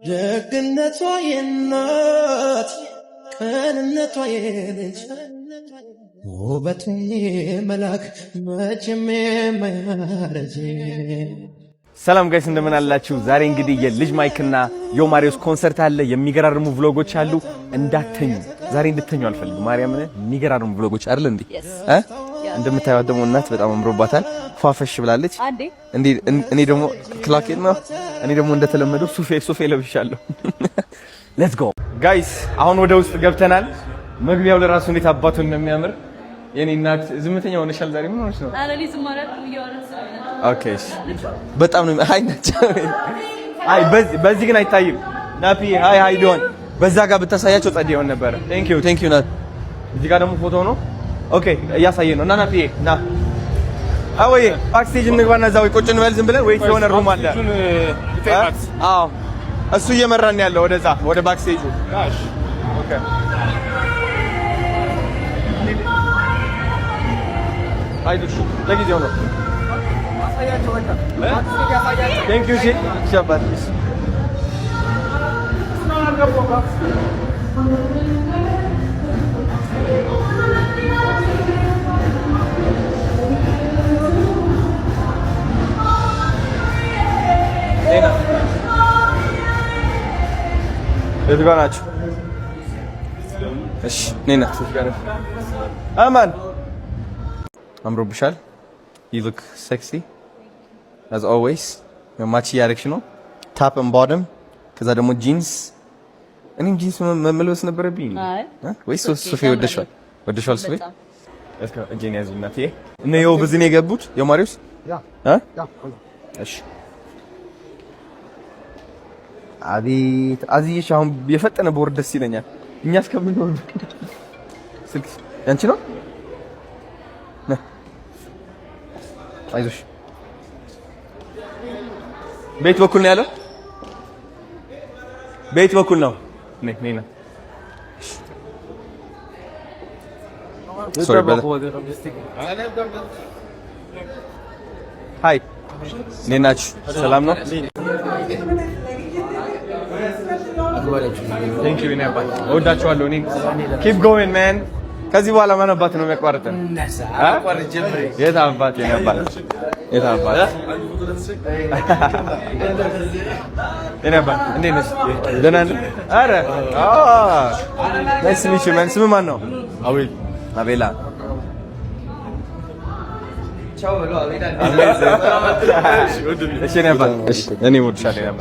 ደግነቷ የናት ቀንነቷ የልጅ ውበቴ መላክ መቼም የማያረጅ። ሰላም ጋይስ እንደምን አላችሁ? ዛሬ እንግዲህ የልጅ ማይክና የማሪዮስ ኮንሰርት አለ። የሚገራርሙ ቭሎጎች አሉ። እንዳተኙ ዛሬ እንድተኙ አልፈልግም። ማርያምን የሚገራርሙ ቭሎጎች አይደል እንዴ? እንደምታዩት ደግሞ እናት በጣም አምሮባታል፣ ፏፈሽ ብላለች። እኔ ደግሞ ክላኬት ነው። እኔ ደግሞ እንደተለመደው ሱፌ ለብሻለሁ። ሌትስ ጎ ጋይስ። አሁን ወደ ውስጥ ገብተናል። መግቢያው ለራሱ እንዴት አባቱን እንደሚያምር የኔ እናት ዝምተኛ ሆነሻል ዛሬ። ምን ሆነሽ ነው? አለሊ ዝማራት ይያወራስ። ኦኬ በጣም ነው አይ በዚህ ግን አይታይም። ናፒ ሃይ ዶን በዛ ጋር ብታሳያቸው ጸድ ይሆን ነበር። ቴንክ ዩ ናት። እዚህ ጋር ደግሞ ፎቶ ነው። ኦኬ እያሳየ ነው። ና ፒ ና አወይ ባክስቴጅ እንግባና እዛው ቁጭ እንበል ዝም ብለን። ወይ የሆነ ሩም አለ። አዎ እሱ እየመራን ያለው ወደዛ ወደ ባክስቴጁ። ኦኬ አይዱሽ ለጊዜው ነው። አሳያቸው ወጣ ቴንክ ዩ ሺ ሸባት እዚህ ጋር ናቸው። እሺ ነይና አማን አምሮብሻል። you look sexy as always ማች ያረክሽ ነው። ታፕ and bottom ከዛ ደግሞ ጂንስ። እኔም ጂንስ መልበስ ነበረብኝ ወይስ ሱፌ ወደሻል? ሱፌ እስከ እጄን ያዙ እናቴ። እነ የው በዚህ ነው የገቡት የማሪዮስ እሺ አቤት አዚሽ አሁን የፈጠነ ቦርድ ደስ ይለኛል። እኛ እስከምንሆን ስልክ ያንቺ ነው። አይዞሽ ቤት በኩል ነው ያለው። ቤት በኩል ነው። ነይና ሶሪ ብራዘር ሃይ ነይናችሁ ሰላም ነው። ቴንክ ዩ ነባ ወዳችኋለሁ። እኔ ኪፕ ጎይንግ ማን። ከዚህ በኋላ ማን አባት ነው የሚያቋርጠን? የት አባት ነባ የት አባት ነባ። እንዴት ነሽ? ደህና ነሽ? ኧረ ናይስ ሚች ማን። ስም ማን ነው? አቤል አቤላ። ቻው ብሎ አቤላ። እሺ ነባ እሺ እኔ ወድሻለሁ ነባ።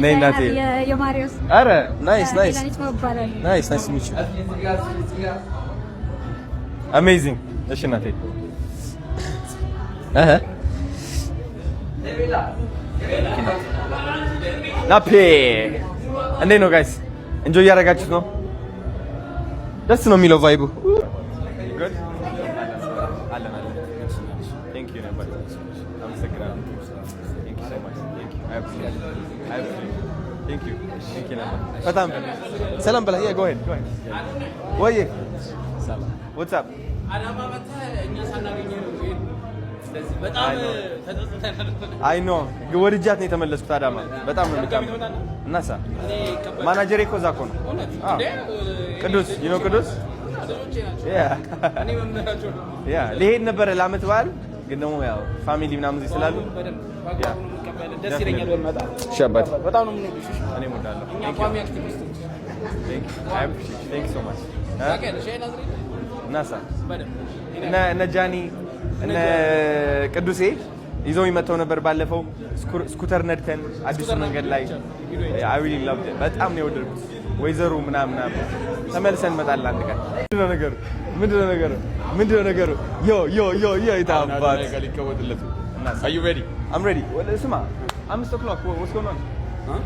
ነይ ናቴ የማሪዮስ። ኧረ ናይስ ሚች ዩ አሜዚንግ። እሺ ናቴ ናፔ እንዴት ነው ጋይስ? እንጆይ እያደረጋችሁት ነው? ደስ ነው የሚለው ቫይቡ። በጣም ሰላም በላ። ያ ጎ ሄድ ወይ ዋትስ አፕ በጣም አይ ኖ ወድጃት ነው የተመለስኩት። አዳማ በጣም ነው የምታምነው። እናሳ ማናጀሬ እኮ እዛ እኮ ነው። ቅዱስ ይኖ ቅዱስ ያ ሊሄድ ነበረ ለዓመት በዓል ግን ደግሞ ያው ፋሚሊ ምናምን እዚህ ስላሉ ደስ ይለኛል በመጣ ሸባት በጣም ነው የምንወድሽ። እኔ እወዳለሁ። እኛ ቋሚ አክቲቪስቶች ቴንክ ሶ ማች እናሳ እነ ጃኒ እነ ቅዱሴ ይዘው ይመጣው ነበር ባለፈው ስኩተር ነድተን አዲሱ መንገድ ላይ አይ ሪሊ ላቭድ ኢት። በጣም ነው የወደድኩት። ወይዘሩ ምናምን ተመልሰን እንመጣለን አንድ ቀን። ምንድነው ነገሩ? ዮ ይታባል ሊከወድለት እናሳ አዩ ሬዲ አም ሬዲ ወለ ስማ 5 o'clock what's going on?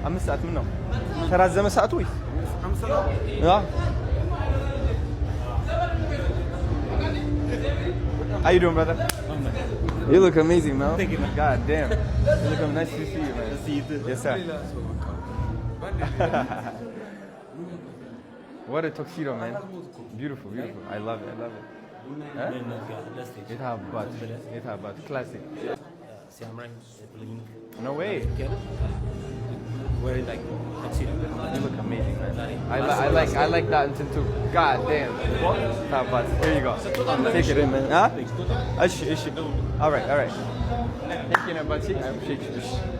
5 ሰዓት ምን ነው ተራዘመ ሰዓቱ ወይ 5 ሰዓት? How you doing, brother? You look amazing, man. Thank you, man. God damn. You look nice to see you, man. Nice to see you too. Yes, sir. What a tuxedo, man. Beautiful. I love it. It have classic. No way. Wearing like tuxedo. You look amazing, man. I like that until too. God damn. What? Here you go. Take it in, man. Huh? Ish. All right. Thank you, Nabati. I appreciate you.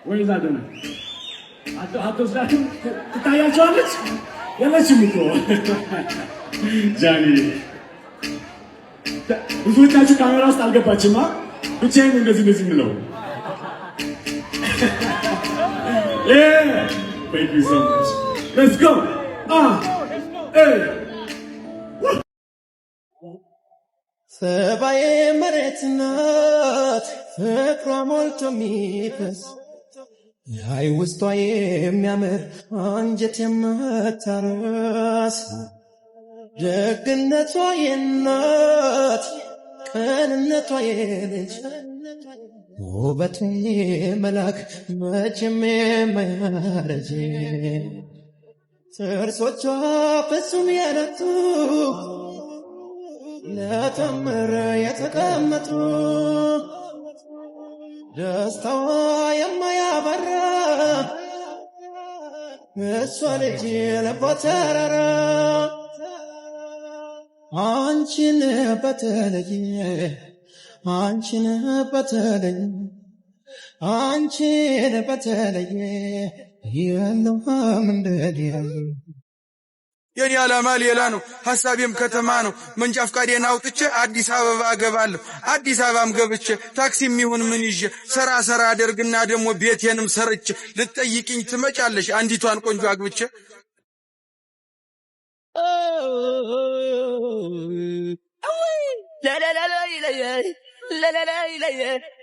Where is that dinner? አትወስዳትም? ትታያቸዋለች? የለችም እኮ ጃኒ። ብዙዎቻችሁ ካሜራ ውስጥ አልገባችማ። ብቻዬን እንደዚህ የምለው። Thank you so much. Let's go. ሰባዬ መሬት ናት ፍቅሯ ሞልቶ የሚፈስ አይ ውስጧ የሚያምር አንጀት የምታረስ ደግነቷ የናት ቅንነቷ የልጅ ውበቷ መላክ መቼም የማያረጅ ጥርሶቿ ፍጹም የነቱ ለተምር የተቀመጡ ደስታዋ የማያበራ እሷ ልጅ ልቧ ተራራ አንቺን በተለየ የለውም እንደዲያ የኔ ዓላማ ሌላ ነው፣ ሐሳቤም ከተማ ነው። መንጃ ፈቃዴን አውጥቼ አዲስ አበባ እገባለሁ። አዲስ አበባም ገብቼ ታክሲም ይሁን ምን ይዤ ሰራ አደርግና ደግሞ ቤቴንም ሰርቼ ልትጠይቅኝ ትመጫለሽ አንዲቷን ቆንጆ አግብቼ።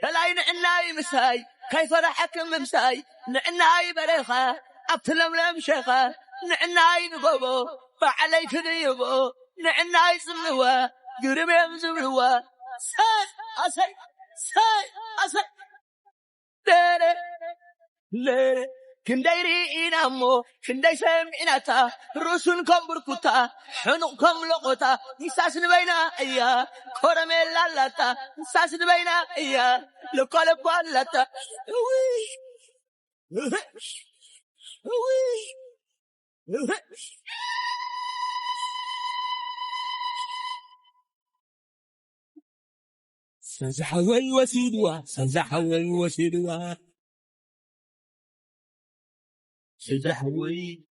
ላላይ ንዕናይ ምሳይ ከይፈራሐክም ምምሳይ ንዕናይ በረኻ ኣብቲ ለምለም ሸኻ ንዕናይ ንጎቦ ባዕለይ ክድይቦ ንዕናይ ጽምዋ ግርሜም ዝብልዋ ሳይ ለረ ክንደይ ርኢና እሞ ክንደይ ሰሚዕናታ ርእሱን ከም ብርኩታ ሕኑቕ ከም ለቖታ ንሳስ ንበይና እያ ኮረሜላ ኣላታ ንሳስ ንበይና እያ ልኳለኳ ኣላታ سنزحوي وسيدوا سنزحوي